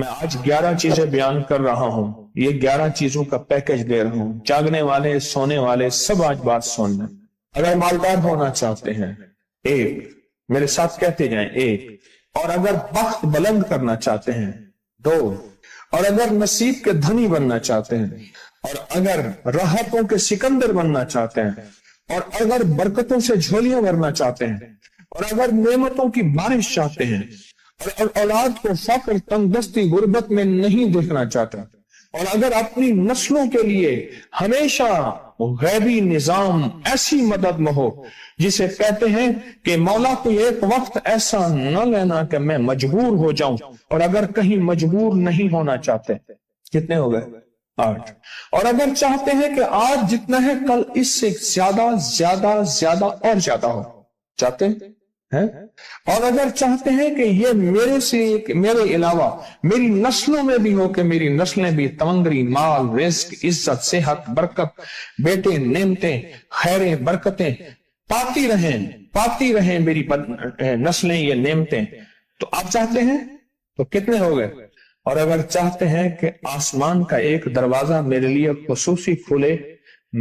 میں آج 11 چیزیں بیان کر رہا ہوں، یہ 11 چیزوں کا پیکج دے رہا ہوں۔ جاگنے والے، سونے والے سب آج بات سن لیں۔ اگر مالدار ہونا چاہتے ہیں، 1، میرے ساتھ کہتے جائیں 1، اور اگر بخت بلند کرنا چاہتے ہیں، 2، اور اگر نصیب کے دھنی بننا چاہتے ہیں، اور اگر راحتوں کے سکندر بننا چاہتے ہیں، اور اگر برکتوں سے جھولیاں بھرنا چاہتے ہیں، اور اگر نعمتوں کی بارش چاہتے ہیں، اور اولاد کو فقر، تنگ دستی، غربت میں نہیں دیکھنا چاہتا، اور اگر اپنی نسلوں کے لیے ہمیشہ غیبی نظام ایسی مدد میں ہو جسے کہتے ہیں کہ مولا کو ایک وقت ایسا نہ لینا کہ میں مجبور ہو جاؤں، اور اگر کہیں مجبور نہیں ہونا چاہتے، کتنے ہو گئے؟ 8۔ اور اگر چاہتے ہیں کہ آج جتنا ہے کل اس سے زیادہ زیادہ زیادہ اور زیادہ ہو، چاہتے ہیں؟ اور اگر چاہتے ہیں کہ یہ میرے علاوہ میری نسلوں میں بھی ہو، کہ میری نسلیں بھی تمنگری، مال، رزق، عزت، صحت، برکت، بیٹے، نعمتیں، خیریں، برکتیں پاتی رہیں میری نسلیں یہ نعمتیں، تو آپ چاہتے ہیں؟ تو کتنے ہو گئے؟ اور اگر چاہتے ہیں کہ آسمان کا ایک دروازہ میرے لیے خصوصی کھلے،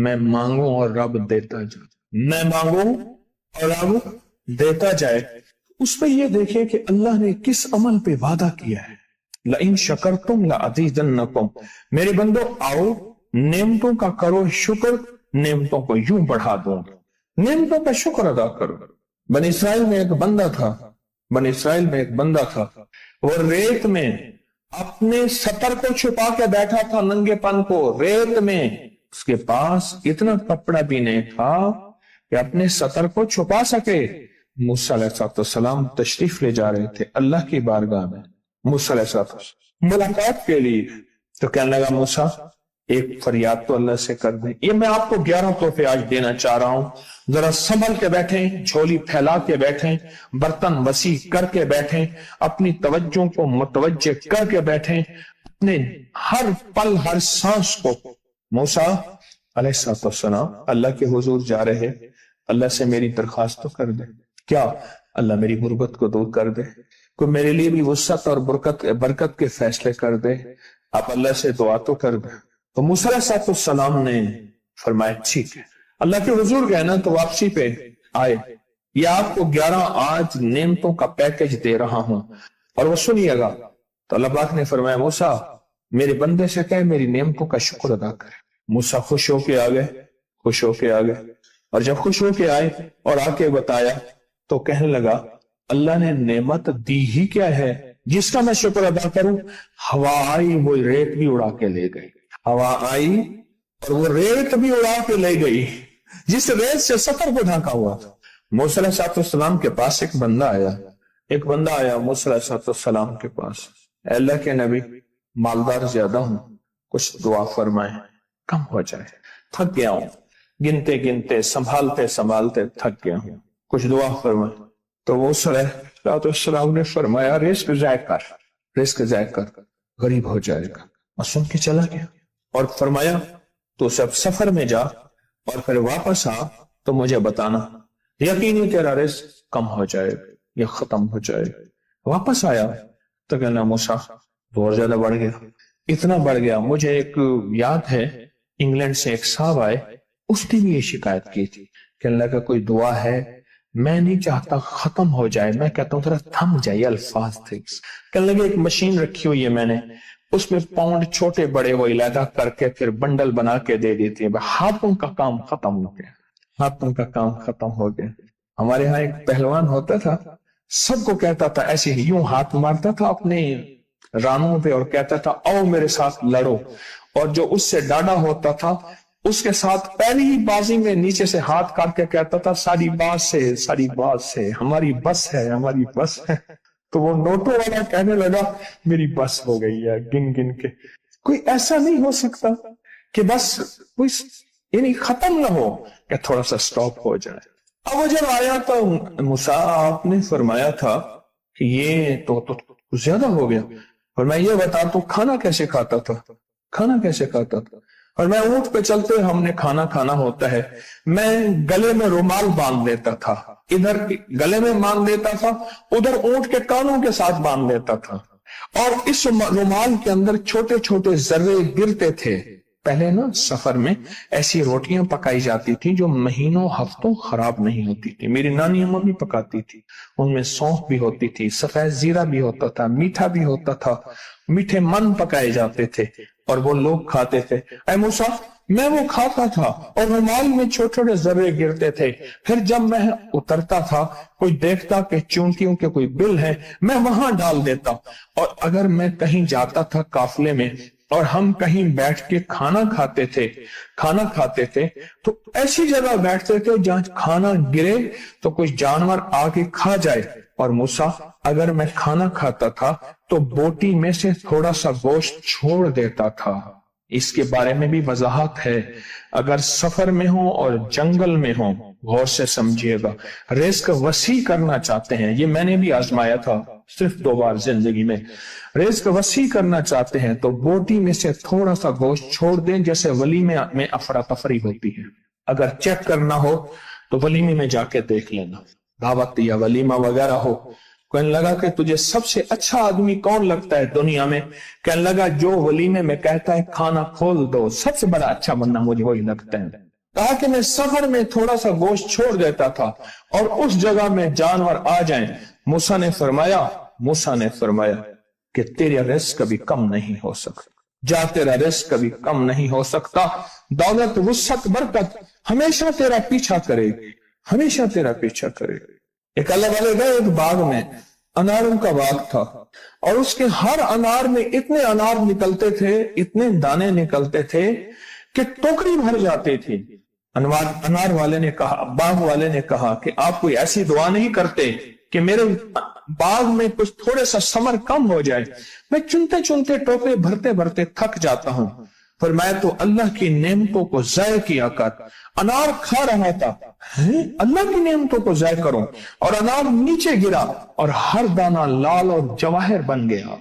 میں مانگوں اور رب دیتا جائے، میں مانگوں اور رب دیتا جائے، اس پہ یہ دیکھیں کہ اللہ نے کس عمل پہ وعدہ کیا ہے۔ لَإِن شَكَرْتُمْ لَأَزِيدَنَّكُمْ، میرے بندو آؤ نعمتوں کا کرو شکر، نعمتوں کو یوں بڑھا دوں، نعمتوں کا شکر ادا کرو۔ بنی اسرائیل میں ایک بندہ تھا، وہ ریت میں اپنے سطر کو چھپا کے بیٹھا تھا، ننگے پن کو ریت میں، اس کے پاس اتنا کپڑا بھی نہیں تھا کہ اپنے سطر کو چھپا سکے۔ موسیٰ علیہ السلام تشریف لے جا رہے تھے اللہ کی بارگاہ میں، موسیٰ علیہ السلام ملاقات کے لیے، تو کہنے لگا موسیٰ ایک فریاد تو اللہ سے کر دیں۔ یہ میں آپ کو 11 تحفے آج دینا چاہ رہا ہوں، ذرا سنبھل کے بیٹھیں، جھولی پھیلا کے بیٹھیں، برتن وسیع کر کے بیٹھیں، اپنی توجہ کو متوجہ کر کے بیٹھیں، اپنے ہر پل ہر سانس کو۔ موسیٰ علیہ السلام اللہ کے حضور جا رہے، اللہ سے میری درخواست تو کر دے، کیا اللہ میری غربت کو دور کر دے، کوئی میرے لیے بھی وسعت اور برکت کے فیصلے کر دے، آپ اللہ سے دعا تو کر دیں۔ تو موسیٰ علیہ السلام نے فرمایا ٹھیک ہے، اللہ کے حضور گئے نا تو واپسی پہ آئے، یہ آپ کو 11 آج نعمتوں کا پیکج دے رہا ہوں، اور وہ سنیے گا۔ تو اللہ پاک نے فرمایا موسیٰ میرے بندے سے کہے میری نعمتوں کا شکر ادا کرے۔ موسیٰ خوش ہو کے آ گئے، اور جب خوش ہو کے آئے اور آ کے بتایا تو کہنے لگا اللہ نے نعمت دی ہی کیا ہے جس کا میں شکر ادا کروں؟ ہوا آئی وہ ریت بھی اڑا کے لے گئی، ہوا آئی اور وہ ریت بھی اڑا کے لے گئی جس ریت سے سطر کو ڈھانکا ہوا تھا۔ موسیٰ علیہ السلام کے پاس ایک بندہ آیا موسیٰ علیہ السلام کے پاس، اے اللہ کے نبی مالدار زیادہ ہوں، کچھ دعا فرمائیں، کم ہو جائے، تھک گیا ہوں، گنتے سنبھالتے تھک گیا ہوں، کچھ دعا فرمائیں۔ تو موسیٰ علیہ السلام نے فرمایا رزق ضائع کر، غریب ہو جائے گا، اور سن کے چلا گیا، اور فرمایا تو سب سفر میں جا اور پھر واپس آ تو مجھے بتانا، یقینی تیرا رزق کم ہو جائے گا یا ختم ہو جائے گا۔ واپس آیا تو کہنا موسیٰ بہت زیادہ بڑھ گیا، اتنا بڑھ گیا، مجھے ایک یاد ہے انگلینڈ سے ایک صاحب آئے، اس نے بھی یہ شکایت کی تھی کہ اللہ کا کوئی دعا ہے، میں نہیں چاہتا ختم ہو جائے، میں کہتا ہوں ذرا تھم جائے الفاظ تھے۔ کہنے لگے ایک مشین رکھی ہوئی ہے میں نے، اس میں پاؤنڈ چھوٹے بڑے وہ علیحدہ کر کے پھر بنڈل بنا کے دے دیتی ہے، ہاتھوں کا کام ختم ہو گیا۔ ہمارے ہاں ایک پہلوان ہوتا تھا، سب کو کہتا تھا ایسے ہی، یوں ہاتھ مارتا تھا اپنے رانوں پہ اور کہتا تھا آؤ میرے ساتھ لڑو، اور جو اس سے ڈاڈا ہوتا تھا اس کے ساتھ پہلی ہی بازی میں نیچے سے ہاتھ کاٹ کے کہتا تھا ساری بات سے ہماری بس ہے۔ تو وہ نوٹوں والا کہنے لگا میری بس ہو گئی ہے، گن کے کوئی ایسا نہیں ہو سکتا کہ بس کوئی یعنی ختم نہ ہو، کہ تھوڑا سا سٹاپ ہو جائے۔ اب وہ جب آیا تو موسیٰ آپ نے فرمایا تھا کہ یہ تو زیادہ ہو گیا، اور میں یہ بتا تو کھانا کیسے کھاتا تھا؟ اور میں اونٹ پہ چلتے ہم نے کھانا ہوتا ہے، میں گلے میں رومال باندھ لیتا تھا، ادھر گلے میں باندھ لیتا تھا، ادھر اونٹ کے کانوں کے ساتھ باندھ لیتا تھا، اور اس رومال کے اندر چھوٹے چھوٹے ذرے گرتے تھے. پہلے نا سفر میں ایسی روٹیاں پکائی جاتی تھی جو مہینوں ہفتوں خراب نہیں ہوتی تھی. میری نانی اماں بھی پکاتی تھی. ان میں سونف بھی ہوتی تھی, سفید زیرہ بھی ہوتا تھا, میٹھا بھی ہوتا تھا, میٹھے من پکائے جاتے تھے اور وہ لوگ کھاتے تھے. اے موسیٰ, میں وہ کھاتا تھا اور رومال میں چھوٹے چھوٹے ذرے گرتے تھے. پھر جب میں اترتا تھا, کوئی دیکھتا کہ چونٹیوں کے کوئی بل ہے, میں وہاں ڈال دیتا. اور اگر میں کہیں جاتا تھا قافلے میں اور ہم کہیں بیٹھ کے کھانا کھاتے تھے تو ایسی جگہ بیٹھتے تھے جہاں کھانا گرے تو کوئی جانور آ کے کھا جائے. اور موسیٰ, اگر میں کھانا کھاتا تھا تو بوٹی میں سے تھوڑا سا گوشت چھوڑ دیتا تھا. اس کے بارے میں بھی وضاحت ہے. اگر سفر میں ہو اور جنگل میں ہو, غور سے سمجھیے گا, رزق وسیع کرنا چاہتے ہیں, یہ میں نے بھی آزمایا تھا صرف 2 بار زندگی میں. رزق وسیع کرنا چاہتے ہیں تو بوٹی میں سے تھوڑا سا گوشت چھوڑ دیں, جیسے ولیمے میں افراتفری ہوتی ہے. اگر چیک کرنا ہو تو ولیمے میں جا کے دیکھ لینا, دعوت یا ولیمہ وغیرہ ہو. کہنے لگا کہ تجھے سب سے اچھا آدمی کون لگتا ہے دنیا میں؟ کہنے لگا جو ولیمے میں کہتا ہے کھانا کھول دو, سب سے بڑا اچھا بندہ مجھے وہی لگتا ہے. کہا کہ میں سفر میں تھوڑا سا گوشت چھوڑ دیتا تھا اور اس جگہ میں جانور آ جائیں. موسیٰ نے فرمایا کہ تیرا رزق کبھی کم نہیں ہو سکتا. جا, تیرا رزق کبھی کم نہیں ہو سکتا. دولت, وسعت, برکت ہمیشہ تیرا پیچھا کرے گی, ہمیشہ تیرا پیچھا کرے گی. ایک اللہ والے گئے ایک باغ میں, اناروں کا باغ تھا, اور اس کے ہر انار میں اتنے انار نکلتے تھے, اتنے دانے نکلتے تھے کہ ٹوکری بھر جاتی تھی. انار والے نے کہا, باغ والے نے کہا کہ آپ کوئی ایسی دعا نہیں کرتے کہ میرے باغ میں کچھ تھوڑے سا ثمر کم ہو جائے؟ میں چنتے چنتے ٹوکرے بھرتے بھرتے تھک جاتا ہوں. فرمایا تو اللہ کی نعمتوں کو ضائع کیا کر. انار کھا رہا تھا, اللہ کی نعمتوں کو ضائع کروں, اور انار نیچے گرا اور ہر دانہ لال اور جواہر بن گیا.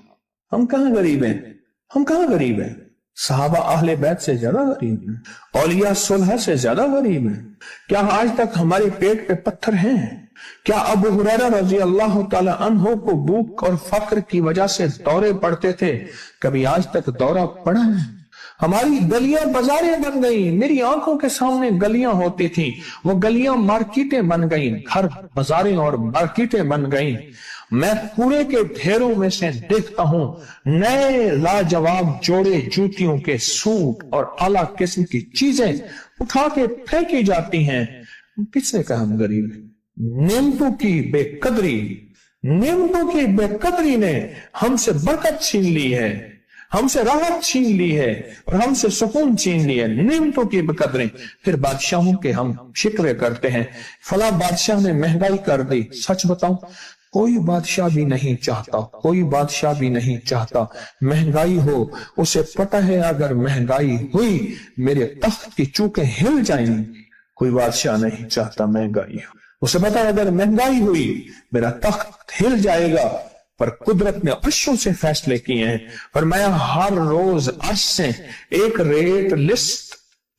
ہم کہاں غریب ہیں؟ صحابہ اہل بیت سے زیادہ غریب ہیں, اولیاء صلح سے زیادہ غریب ہیں. کیا آج تک ہمارے پیٹ پہ پتھر ہیں؟ کیا ابو ہریرہ رضی اللہ تعالی عنہ کو بھوک اور فقر کی وجہ سے دورے پڑتے تھے؟ کبھی آج تک دورہ پڑا ہے؟ ہماری گلیاں بازاریں بن گئی, میری آنکھوں کے سامنے گلیاں ہوتی تھی, وہ گلیاں مارکیٹیں بن گئیں, گھر بازاریں اور مارکیٹیں بن گئیں. میں کوڑے کے ڈھیروں میں سے دیکھتا ہوں نئے لاجواب جوڑے جوتیوں کے سوٹ اور اعلیٰ قسم کی چیزیں اٹھا کے پھینکی جاتی ہیں. کس نے کہا ہم غریب ہیں؟ نعمتوں کی بے قدری نے ہم سے برکت چھین لی ہے, ہم سے راحت چھین لی ہے, اور ہم سے سکون چھین لی ہے. نعمتوں کی بے قدری. پھر بادشاہوں کے ہم شکوے کرتے ہیں, فلاں بادشاہ نے مہنگائی کر دی. سچ بتاؤں, کوئی بادشاہ بھی نہیں چاہتا مہنگائی ہو. اسے پتہ ہے اگر مہنگائی ہوئی میرے تخت کی چوکیں ہل جائیں گی. کوئی بادشاہ نہیں چاہتا مہنگائی ہو, اسے پتہ ہے اگر مہنگائی ہوئی میرا تخت ہل جائے گا. پر قدرت نے عرشوں سے فیصلے کیے ہیں. فرمایا ہر روز عرش سے ایک ریٹ لسٹ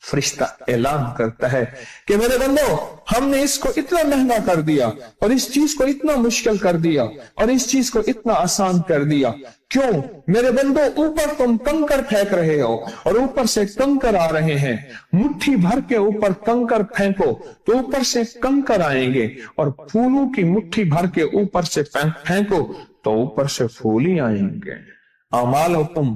فرشتہ اعلان کرتا ہے کہ میرے بندو, ہم نے اس کو اتنا مہنگا کر دیا, اور اس چیز کو اتنا مشکل کر دیا, اور اس چیز کو اتنا آسان کر دیا. کیوں میرے بندو؟ اوپر تم کنکر پھینک رہے ہو اور اوپر سے کنکر آ رہے ہیں. مٹھی بھر کے اوپر کنکر پھینکو تو اوپر سے کنکر آئیں گے, اور پھولوں کی مٹھی بھر کے اوپر سے پھینکو تو اوپر سے پھول ہی آئیں گے. اعمالکم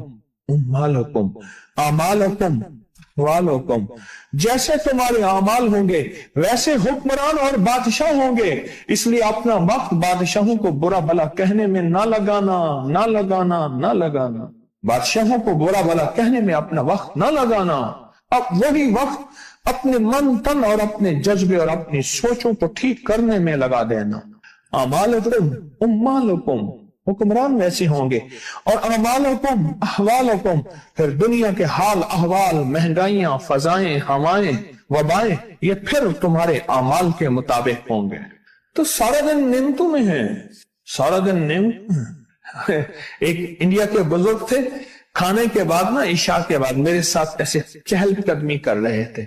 جیسے تمہارے اعمال ہوں گے ویسے حکمران اور بادشاہ ہوں گے. اس لیے اپنا وقت بادشاہوں کو برا بھلا کہنے میں نہ لگانا. بادشاہوں کو برا بھلا کہنے میں اپنا وقت نہ لگانا. اب وہی وقت اپنے من تن اور اپنے جذبے اور اپنی سوچوں کو ٹھیک کرنے میں لگا دینا. امالکم حکمران ویسے ہوں گے, اور اعمالکم احوالکم پھر دنیا کے حال احوال, مہنگائیاں, فضائیں, ہوائیں, وبائیں, یہ پھر تمہارے اعمال کے مطابق ہوں گے. تو سارا دن نعمتوں میں ہیں, سارا دن نعمت. ایک انڈیا کے بزرگ تھے, کھانے کے بعد نا عشاء کے بعد میرے ساتھ ایسے چہل قدمی کر رہے تھے.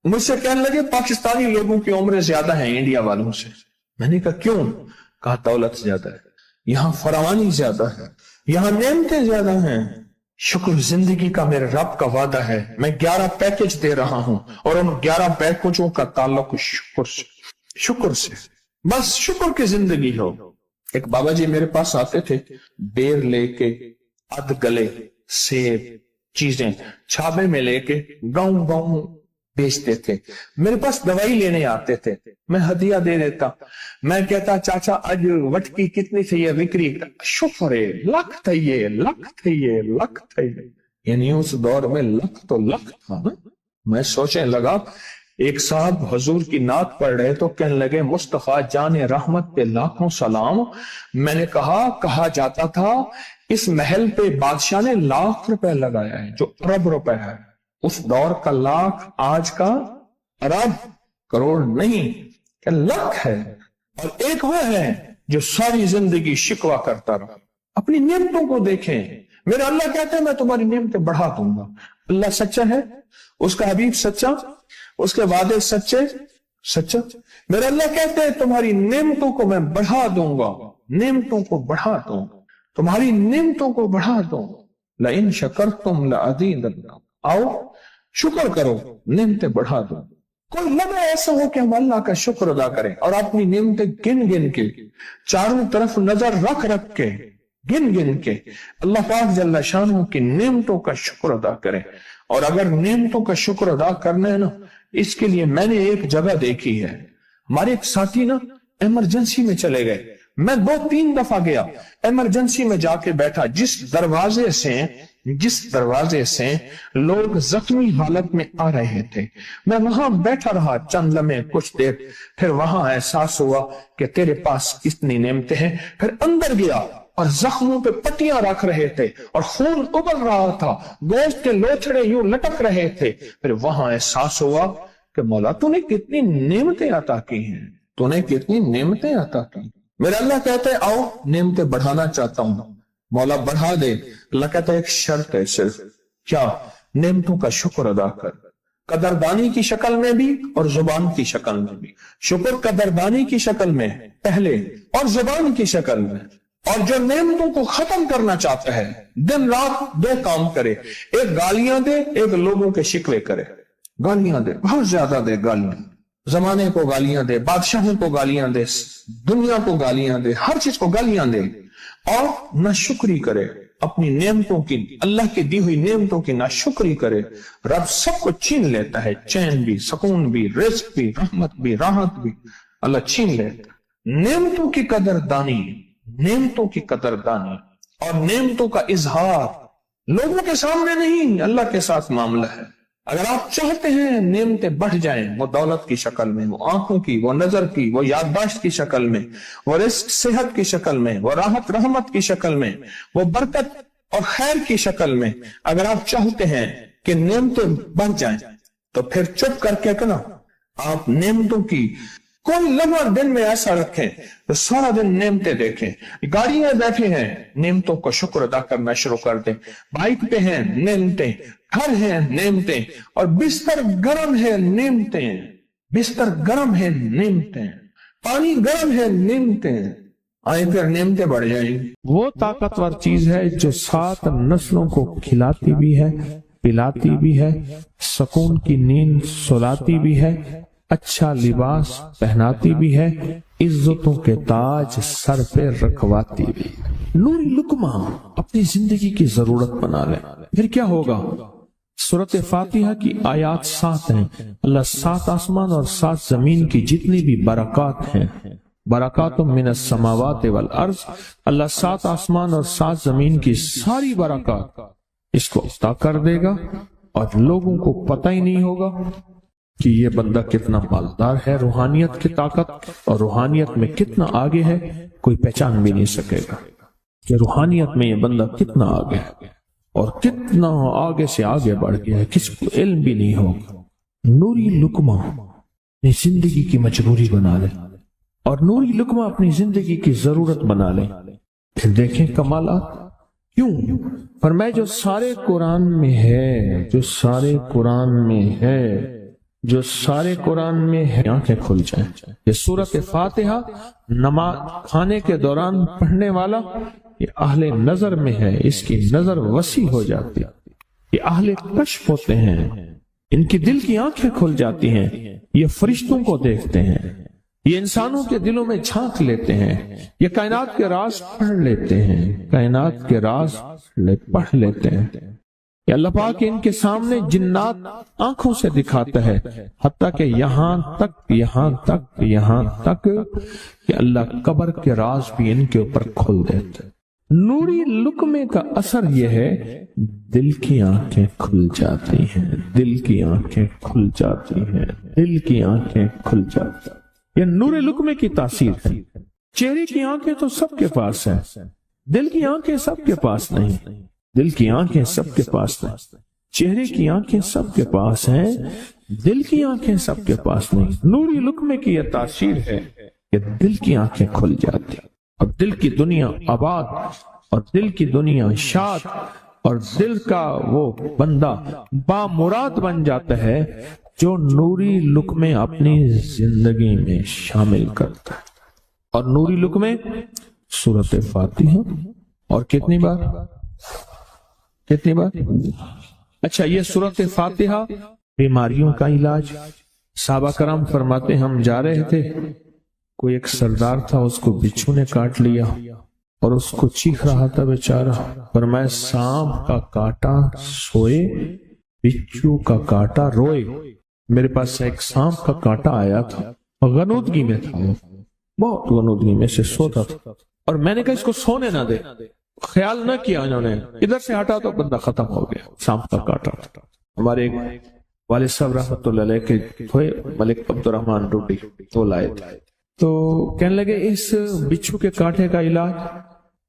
مجھ سے کہنے لگے پاکستانی لوگوں کی عمریں زیادہ ہیں انڈیا والوں سے. میں نے کہا کیوں؟ کہا دولت زیادہ ہے, یہاں فراوانی زیادہ ہے, یہاں نعمتیں زیادہ ہیں. شکر زندگی کا میرے رب کا وعدہ ہے. میں 11 پیکج دے رہا ہوں اور ان 11 پیکجوں کا تعلق شکر سے. بس شکر کی زندگی ہو. ایک بابا جی میرے پاس آتے تھے، بیر لے کے، اد گلے، سیب، چیزیں چھابے میں لے کے گاؤں گاؤں بیچتے تھے. میرے پاس دوائی لینے آتے تھے، میں ہدیہ دے دیتا. میں کہتا چاچا آج وٹکی کتنی تھی یہ وکری؟ شکر ہے، لکھ تھے، لکھ تھے، لکھ تھے. یعنی اس دور میں لکھ تو لکھ تھا. میں سوچنے لگا، ایک صاحب حضور کی نعت پڑھ رہے تو کہنے لگے مصطفیٰ جان رحمت پہ لاکھوں سلام. میں نے کہا جاتا تھا اس محل پہ بادشاہ نے لاکھ روپے لگایا ہے جو ارب روپے ہے. اس دور کا لاکھ آج کا ارب کروڑ نہیں کہ لاکھ ہے. اور ایک وہ ہے جو ساری زندگی شکوہ کرتا رہا. اپنی نعمتوں کو دیکھیں. میرا اللہ کہتا ہے میں تمہاری نعمتیں بڑھا دوں گا. اللہ سچا ہے، اس کا حبیب سچا، اس کے وعدے سچا. میرا اللہ کہتے ہیں تمہاری نعمتوں کو میں بڑھا دوں گا، نعمتوں کو بڑھا دوں گا، تمہاری نعمتوں کو بڑھا دوں گا. لئن شکرتم لأزیدنکم. آؤ شکر کرو، نعمتیں بڑھا دو. کوئی لمحہ ایسا ہو کہ ہم اللہ کا شکر ادا کریں اور اپنی نعمتیں گن گن کے، چاروں طرف نظر رکھ کے، گن گن کے اللہ پاک جل شانہ کی نعمتوں کا شکر ادا کریں. اور اگر نعمتوں کا شکر ادا کرنا ہے نا، اس کے لیے میں نے ایک جگہ دیکھی ہے. ہمارے ایک ساتھی نا ایمرجنسی میں چلے گئے. میں 2-3 دفعہ گیا، ایمرجنسی میں جا کے بیٹھا. جس دروازے سے لوگ زخمی حالت میں آ رہے تھے، میں وہاں بیٹھا رہا چند لمحے، کچھ دیر. پھر وہاں احساس ہوا کہ تیرے پاس کتنی نعمتیں ہیں. پھر اندر گیا اور زخموں پہ پٹیاں رکھ رہے تھے اور خون ابل رہا تھا، گوشت کے لوتھڑے یوں لٹک رہے تھے. پھر وہاں احساس ہوا کہ مولا تو نے کتنی نعمتیں عطا کی ہیں، تو نے کتنی نعمتیں عطا کی. میرا اللہ کہتا ہے آؤ نعمتیں بڑھانا چاہتا ہوں. مولا بڑھا دے. اللہ کہتا ہے ایک شرط ہے صرف. کیا؟ نعمتوں کا شکر ادا کر، قدردانی کی شکل میں بھی اور زبان کی شکل میں بھی. شکر قدردانی کی شکل میں پہلے اور زبان کی شکل میں. اور جو نعمتوں کو ختم کرنا چاہتا ہے دن رات 2 کام کرے. ایک گالیاں دے، ایک لوگوں کے شکوے کرے. گالیاں دے، بہت زیادہ دے گالیاں. زمانے کو گالیاں دے، بادشاہوں کو گالیاں دے، دنیا کو گالیاں دے، ہر چیز کو گالیاں دے. اور نہ شکری کرے اپنی نعمتوں کی، اللہ کی دی ہوئی نعمتوں کی نہ شکری کرے. رب سب کو چھین لیتا ہے، چین بھی، سکون بھی، رزق بھی، رحمت بھی، راحت بھی اللہ چھین لیتا. نعمتوں کی قدردانی، نعمتوں کی قدردانی اور نعمتوں کا اظہار لوگوں کے سامنے نہیں، اللہ کے ساتھ معاملہ ہے. اگر آپ چاہتے ہیں نعمتیں بڑھ جائیں، وہ دولت کی شکل میں، وہ آنکھوں کی، وہ نظر کی، وہ یادداشت کی شکل میں، وہ رزق صحت کی شکل میں، وہ راحت رحمت کی شکل میں، وہ برکت اور خیر کی شکل میں، اگر آپ چاہتے ہیں کہ نعمتیں بڑھ جائیں تو پھر چپ کر کے نا آپ نعمتوں کی کوئی لمحہ دن میں ایسا رکھیں تو سارا دن نعمتیں دیکھیں. گاڑی میں بیٹھے ہیں، نعمتوں کا شکر ادا کرنا شروع کر دیں. بائک پہ ہیں، نعمتیں. گھر ہیں، نعمتیں. اور بستر گرم ہے، نعمتیں. بستر گرم ہے، نعمتیں. پانی گرم ہے، نعمتیں. آئیں پھر نعمتیں بڑھ جائیں. وہ طاقتور چیز ہے جو 7 نسلوں کو کھلاتی بھی ہے، پلاتی بھی ہے، سکون کی نیند سلاتی بھی ہے، اچھا لباس پہناتی بھی ہے، عزتوں کے تاج سر پہ رکھواتی بھی. نوری لقمہ اپنی زندگی کی ضرورت بنا لیں. پھر کیا ہوگا؟ سورۃ فاتحہ کی آیات 7 ہیں. اللہ 7 آسمان اور 7 زمین کی جتنی بھی برکات ہیں، برکات من السماوات والارض، اللہ 7 آسمان اور 7 زمین کی ساری برکات اس کو عطا کر دے گا اور لوگوں کو پتہ ہی نہیں ہوگا کہ یہ بندہ کتنا مالدار ہے. روحانیت کی طاقت اور روحانیت میں کتنا آگے ہے کوئی پہچان بھی نہیں سکے گا کہ روحانیت میں یہ بندہ کتنا آگے ہے اور کتنا آگے سے آگے بڑھ گیا ہے، کسی کو علم بھی نہیں ہوگا. نوری لقمہ اپنی زندگی کی مجبوری بنا لے اور نوری لقمہ اپنی زندگی کی ضرورت بنا لے. پھر دیکھیں کمالات. کیوں؟ فرمائے جو سارے قرآن میں ہے، جو سارے قرآن میں ہے، جو سارے قرآن میں ہے، آنکھیں کھل جائیں. یہ سورۃ فاتحہ نماز کھانے کے دوران پڑھنے والا یہ اہل نظر میں ہے، اس کی نظر وسیع ہو جاتی ہے۔ یہ اہل کشف ہوتے ہیں، ان کی دل کی آنکھیں کھل جاتی ہیں، یہ فرشتوں کو دیکھتے ہیں، یہ انسانوں کے دلوں میں جھانک لیتے ہیں، یہ کائنات کے راز پڑھ لیتے ہیں، کائنات کے راز پڑھ لیتے ہیں۔ یہ اللہ پاک ان کے سامنے جنات آنکھوں سے دکھاتا ہے، حتیٰ کہ یہاں تک کہ اللہ قبر کے راز بھی ان کے اوپر کھول دیتے ہیں۔ نوری لقمے کا اثر یہ ہے، دل کی آنکھیں کھل جاتی ہیں، دل کی آنکھیں کھل جاتی ہیں، دل کی آنکھیں کھل جاتی ہیں۔ یہ نور لقمے کی تاثیر ہے۔ چہرے کی آنکھیں تو سب کے پاس ہے، دل کی آنکھیں سب کے پاس نہیں، دل کی آنکھیں سب کے پاس نہیں، چہرے کی آنکھیں سب کے پاس ہیں، دل کی آنکھیں سب کے پاس نہیں۔ نوری لقمے کی یہ تاثیر ہے کہ دل کی آنکھیں کھل جاتی ہیں، اور دل کی دنیا آباد، اور دل کی دنیا شاد، اور دل کا وہ بندہ بامراد بن جاتا ہے جو نوری لقمے اپنی زندگی میں شامل کرتا ہے۔ اور نوری لقمے سورۃ فاتحہ، اور کتنی بار؟ اچھا، یہ سورۃ فاتحہ بیماریوں کا علاج۔ صحابہ کرام فرماتے ہم جا رہے تھے، کوئی ایک سردار تھا، اس کو بچھو نے کاٹ لیا اور اس کو چیخ رہا تھا بیچارہ، فرمایا سانپ کا کاٹا سوئے، بچھو کا کاٹا روئے۔ میرے پاس ایک سانپ کا کاٹا آیا تھا، غنودگی میں تھا، بہت غنودگی میں سے سوتا تھا، اور میں نے کہا اس کو سونے نہ دے، خیال نہ کیا انہوں نے، ادھر سے ہٹا تو بندہ ختم ہو گیا، سانپ کا کاٹا۔ ہمارے ایک والد صاحب رحمۃ اللہ علیہ کے تھے ملک عبد الرحمن ڈوڈی، وہ لائے تھے، تو کہنے لگے اس بچھو کے کاٹے کا علاج،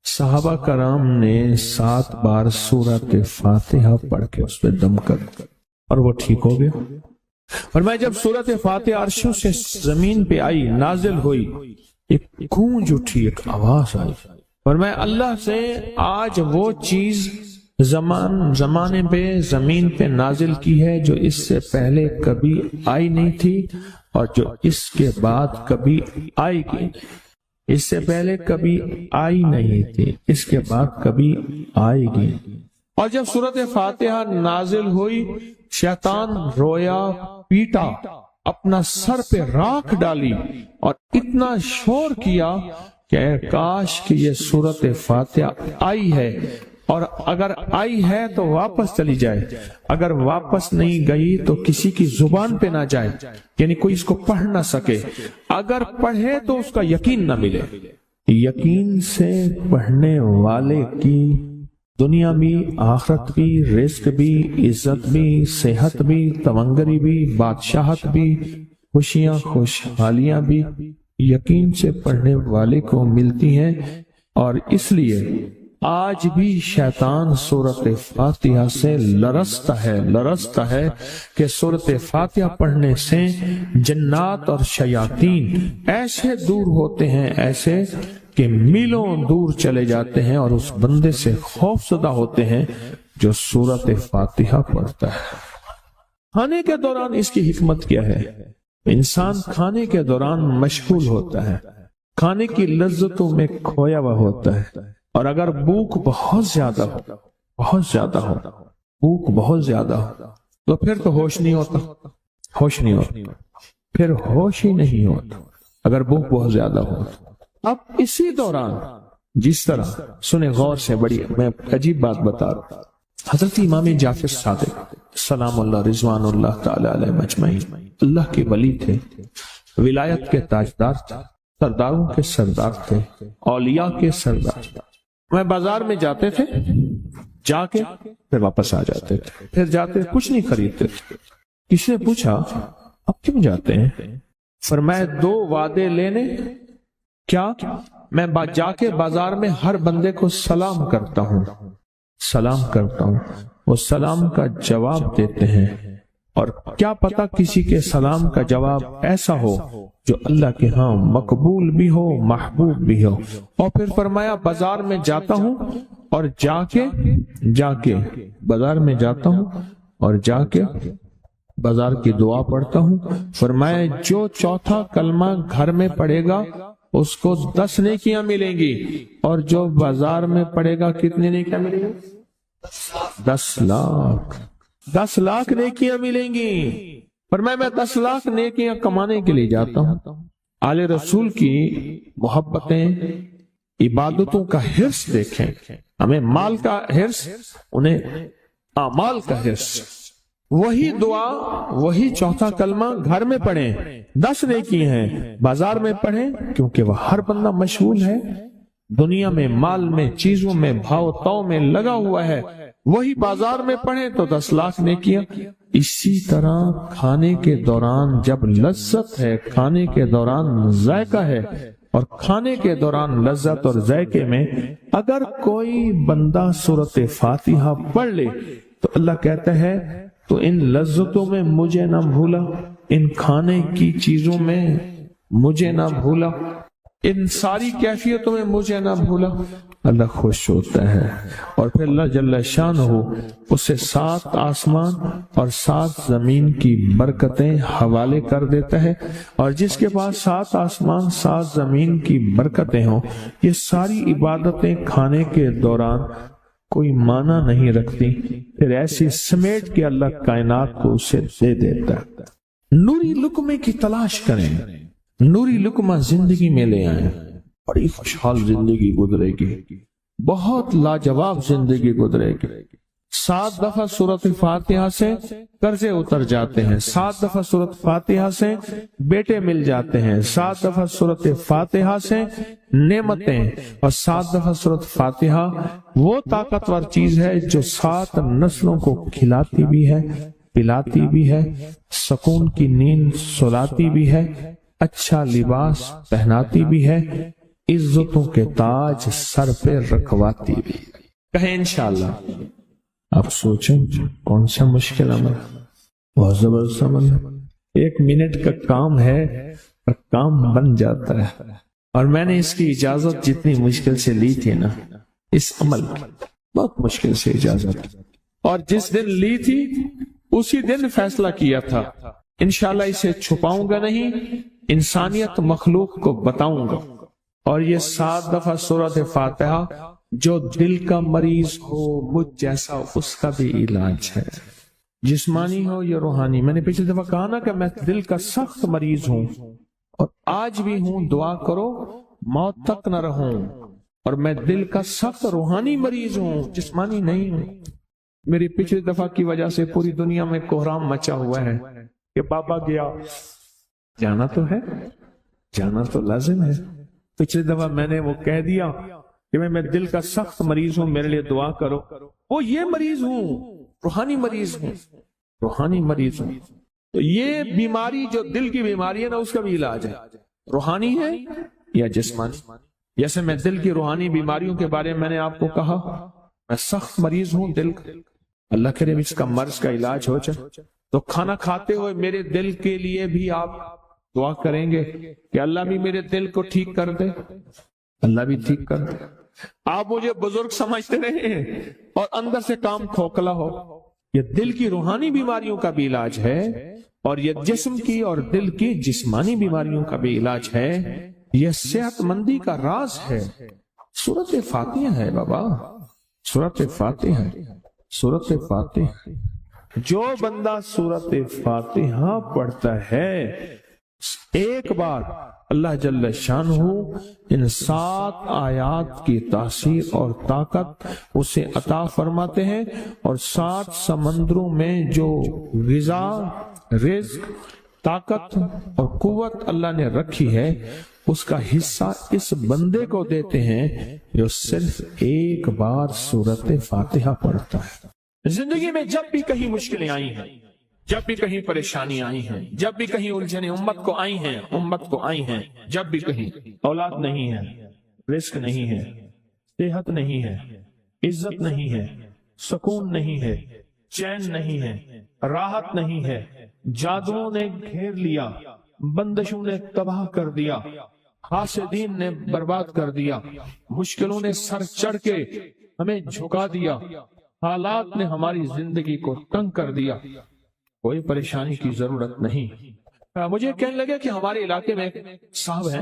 صحابہ کرام نے 7 بار سورۃ فاتحہ پڑھ کے اس پہ دم کر، اور وہ ٹھیک ہو گیا۔ اور میں جب سورۃ فاتحہ عرشوں سے زمین پہ آئی، نازل ہوئی، ایک گونج اٹھی، ایک آواز آئی، اور میں اللہ سے آج وہ چیز زمانے پہ زمین پہ نازل کی ہے جو اس سے پہلے کبھی آئی نہیں تھی، اور جو اس کے بعد کبھی آئے گی۔ اس سے پہلے کبھی آئی نہیں تھی، اس کے بعد کبھی آئے گی۔ اور جب سورۃ فاتحہ نازل ہوئی، شیطان رویا، پیٹا، اپنا سر پہ راکھ ڈالی، اور اتنا شور کیا کہ کاش کہ یہ سورۃ فاتحہ آئی ہے، اور اگر آئی ہے تو واپس چلی جائے، اگر واپس نہیں گئی تو کسی کی زبان پہ نہ جائے، یعنی کوئی اس کو پڑھ نہ سکے، اگر پڑھے تو اس کا یقین نہ ملے۔ یقین سے پڑھنے والے کی دنیا بھی، آخرت بھی، رزق بھی، عزت بھی، صحت بھی، تونگری بھی، بادشاہت بھی، خوشیاں خوشحالیاں بھی یقین سے پڑھنے والے کو ملتی ہیں۔ اور اس لیے آج بھی شیطان سورۃ فاتحہ سے لرزتا ہے کہ سورۃ فاتحہ پڑھنے سے جنات اور شیاطین ایسے دور ہوتے ہیں، ایسے کہ میلوں دور چلے جاتے ہیں، اور اس بندے سے خوف زدہ ہوتے ہیں جو سورۃ فاتحہ پڑھتا ہے۔ کھانے کے دوران اس کی حکمت کیا ہے؟ انسان کھانے کے دوران مشغول ہوتا ہے، کھانے کی لذتوں میں کھویا ہوا ہوتا ہے، اور اگر بھوک بہت زیادہ ہو تو پھر تو ہوش نہیں ہوتا، پھر ہوش ہی نہیں ہوتا اگر بھوک بہت زیادہ ہو۔ اب اسی دوران جس طرح سنیں غور سے، بڑی میں عجیب بات بتا رہا ہوں، حضرت امام جعفر صادق سلام اللہ رضوان اللہ تعالی علیہ مجمعین اللہ کے ولی تھے، ولایت کے تاجدار تھے، سرداروں کے سردار تھے، اولیاء کے سردار تھے۔ میں بازار میں جاتے تھے، جا کے پھر واپس آ جاتے تھے، پھر جاتے کچھ نہیں خریدتے تھے۔ کسی نے پوچھا اب کیوں جاتے ہیں؟ فرمایا 2 وعدے لینے، کیا؟ میں جا کے بازار میں ہر بندے کو سلام کرتا ہوں، وہ سلام کا جواب دیتے ہیں، اور کیا پتا کسی کے سلام کا جواب ایسا ہو جو اللہ کے ہاں مقبول بھی ہو، محبوب بھی ہو۔ اور پھر فرمایا بازار میں جاتا ہوں اور جا کے بازار میں جاتا ہوں اور جا کے بازار کی دعا پڑھتا ہوں۔ فرمایا جو چوتھا کلمہ گھر میں پڑھے گا اس کو 10 نیکیاں ملیں گی، اور جو بازار میں پڑے گا کتنی نیکیاں ملیں گی؟ 10 لاکھ 10 لاکھ نیکیاں ملیں گی۔ پر میں 10 لاکھ نیکیاں کمانے کے لیے جاتا ہوں۔ آل رسول کی محبتیں، عبادتوں کا حرص دیکھیں، ہمیں مال کا حرص، انہیں اعمال کا حرص۔ وہی دعا، وہی چوتھا کلمہ گھر میں پڑھیں، 10 نیکی ہیں، بازار میں پڑھیں کیونکہ وہ ہر بندہ مشغول ہے، دنیا میں، مال میں، چیزوں میں، بھاؤ تاؤ میں لگا ہوا ہے، وہی بازار میں پڑھیں تو 10 لاکھ نیکیاں۔ اسی طرح کھانے کے دوران جب لذت ہے، کھانے کے دوران ذائقہ ہے، اور کھانے کے دوران لذت اور ذائقے میں اگر کوئی بندہ سورۃ فاتحہ پڑھ لے تو اللہ کہتا ہے تو ان لذتوں میں مجھے نہ بھولا، ان کھانے کی چیزوں میں مجھے نہ بھولا، ان ساری کیفیتوں میں مجھے نہ بھولا۔ اللہ خوش ہوتا ہے، اور پھر اللہ جل شانہ اسے 7 آسمان اور 7 زمین کی برکتیں حوالے کر دیتا ہے، اور جس کے پاس 7 آسمان 7 زمین کی برکتیں ہوں، یہ ساری عبادتیں کھانے کے دوران کوئی معنی نہیں رکھتی، پھر ایسی سمیٹ کے اللہ کائنات کو اسے دے دیتا ہے۔ نوری لقمے کی تلاش کریں، نوری لقمہ زندگی میں لے آئیں، بڑی خوشحال زندگی گزرے گی، بہت لاجواب زندگی گزرے گی۔ 7 دفعہ سورۃ فاتحہ سے قرضے اتر جاتے ہیں، 7 دفعہ سورۃ فاتحہ سے بیٹے مل جاتے ہیں، 7 دفعہ سورۃ فاتحہ سے نعمتیں، اور 7 دفعہ سورۃ فاتحہ وہ طاقتور چیز ہے جو 7 نسلوں کو کھلاتی بھی ہے، پلاتی بھی ہے، سکون کی نیند سلاتی بھی ہے، اچھا لباس پہناتی بھی ہے، عزتوں کے تاج سر پہ رکھواتی بھی۔ کہیں انشاءاللہ۔ آپ سوچیں کون سا مشکل عمل، بہت زبردست عمل ہے، 1 منٹ کا کام ہے اور کام بن جاتا ہے۔ اور میں نے اس کی اجازت جتنی مشکل سے لی تھی نا، اس عمل بہت مشکل سے اجازت، اور جس دن لی تھی اسی دن فیصلہ کیا تھا انشاءاللہ اسے چھپاؤں گا نہیں، انسانیت مخلوق کو بتاؤں گا۔ اور یہ 7 دفعہ سورۃ فاتحہ جو دل کا مریض ہو مجھ جیسا، اس کا بھی علاج ہے، جسمانی ہو یا روحانی۔ میں نے پچھلی دفعہ کہا نا کہ میں دل کا سخت مریض ہوں، اور آج بھی ہوں، دعا کرو موت تک نہ رہوں، اور میں دل کا سخت روحانی مریض ہوں، جسمانی نہیں ہوں۔ میری پچھلی دفعہ کی وجہ سے پوری دنیا میں کوہرام مچا ہوا ہے کہ بابا گیا، جانا تو ہے، جانا تو لازم ہے۔ پچھلی دفعہ میں نے وہ کہہ دیا کہ میں دل کا سخت مریض ہوں، میرے لیے دعا کرو، وہ یہ مریض ہوں، روحانی مریض ہوں، روحانی مریض ہوں۔ تو یہ بیماری جو دل کی بیماری ہے نا، اس کا بھی علاج ہے، روحانی ہے یا جسمانی۔ جیسے میں دل کی روحانی بیماریوں کے بارے میں نے آپ کو کہا، میں سخت مریض ہوں دل کا، اللہ کرے اس کا مرض کا علاج ہو جائے۔ تو کھانا کھاتے ہوئے میرے دل کے لیے بھی آپ دعا کریں گے کہ اللہ بھی میرے دل کو ٹھیک کر دے، اللہ بھی ٹھیک کر دے۔ آپ مجھے بزرگ سمجھتے رہے اور اندر سے کام کھوکھلا ہو، یہ دل کی روحانی بیماریوں کا بھی علاج ہے، اور یہ جسم کی اور دل کی جسمانی بیماریوں کا بھی علاج ہے، یہ صحت مندی کا راز ہے۔ سورۃ فاتحہ ہے بابا، سورۃ فاتحہ ہے، سورۃ فاتحہ۔ جو بندہ سورۃ فاتحہ پڑھتا ہے ایک بار، اللہ جل شانہ ان 7 آیات کی تاثیر اور طاقت اسے عطا فرماتے ہیں، اور 7 سمندروں میں جو غذا، رزق، طاقت اور قوت اللہ نے رکھی ہے، اس کا حصہ اس بندے کو دیتے ہیں جو صرف ایک بار سورۃ فاتحہ پڑھتا ہے۔ زندگی میں جب بھی کہیں مشکلیں آئی ہیں، جب بھی کہیں پریشانی آئی ہیں، جب بھی کہیں الجھنیں امت کو آئی ہیں، جب بھی کہیں اولاد نہیں ہے، رزق نہیں ہے، صحت نہیں ہے، عزت نہیں ہے، سکون نہیں ہے، چین نہیں ہے، راحت نہیں ہے، جادوؤں نے گھیر لیا، بندشوں نے تباہ کر دیا، حاسدین نے برباد کر دیا، مشکلوں نے سر چڑھ کے ہمیں جھکا دیا، حالات نے ہماری زندگی کو تنگ کر دیا، کوئی پریشانی کی ضرورت نہیں۔ مجھے کہنے لگے کہ ہمارے علاقے میں صاحب ہیں،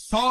100